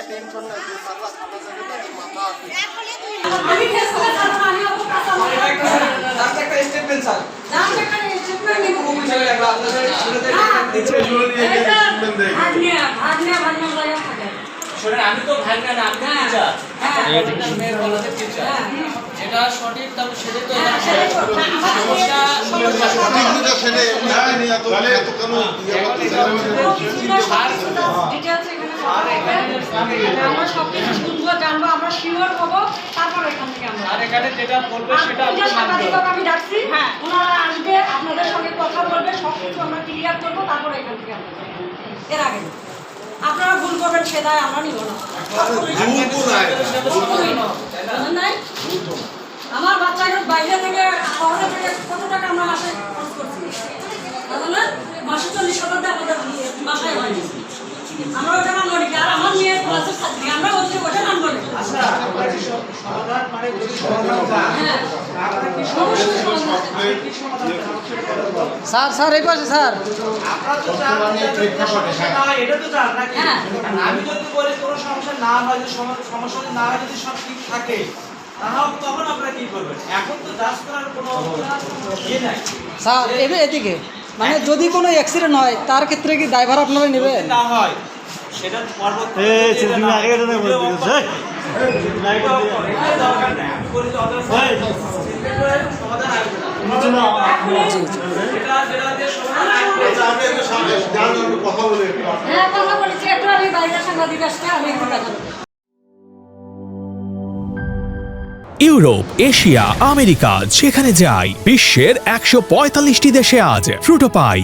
Tension নাই ইনশাআল্লাহ খানা যাবে না এই মাথা আছে আমি ফেস করে তারপর আমি আবু কাছে লাস্ট একটা স্টেটমেন্ট স্যার লাস্ট একটা স্টেটমেন্ট নিব অভিযোগ লাগবে আপনাদের শুরুতে ভাগ্নে জায়গা থাকে শুনেন আমি তো ভাঙ্গা না আপনি টিচার আপনার মেয়ের কলেজের টিচার যেটা সঠিক তবে সেটাই তো সঠিকটা সেটা নাই নিয়ে তো এত কেন আমরা সবকিছু শুনবো জানবো আমরা শিওর হবো তারপর এখান থেকে আমরা আর এখানে যেটা বলবে সেটা আপনি মানবেন আমি ডাকছি ওনারা আসবে আপনাদের সঙ্গে কথা বলবে সবকিছু আমরা ক্লিয়ার করবো তারপর এখান থেকে আমরা এর আগে আপনারা ভুল করবেন সেটাই আমরা নিব না নাই আমার বাচ্চাকে বাইরে থেকে শহরে থেকে কত টাকা আমরা মাসে খরচ করছি না মাসে 40,000 টাকা আমাদের বাসায় হয় আমরা ওটা মানবো নাকি আর আমার মেয়ে ক্লাসে থাকবে আমরা বলছি ওটা মানবো না আচ্ছা সমাধান মানে যদি সমাধান হ্যাঁ স্যার স্যার এই পাশে স্যার আপনারা তো চান এটা তো চান নাকি আমি যদি বলি কোনো সমস্যা না হয় যে সমস্যা না হয় যদি সব ঠিক থাকে তাহলে তখন আপনারা কি করবেন এখন তো জাস্ট করার কোনো ইয়ে নাই স্যার এদিকে মানে যদি কোনো অ্যাক্সিডেন্ট হয় তার ক্ষেত্রে কি ড্রাইভার আপনারা নেবেন না হয় সেটা পরবর্তীতে দরকার নাই আমি বলি যে অদার সমাধান আসবে না যেটা দিয়ে সমাধান আসবে কথা বলে হ্যাঁ কথা বলেছি একটু আমি বাইরে সাংবাদিক আসছে আমি একটু কথা বলবো ইউরোপ, এশিয়া, আমেরিকা যেখানে যাই বিশ্বের 145টি দেশে আজ ফ্রুটো পাই।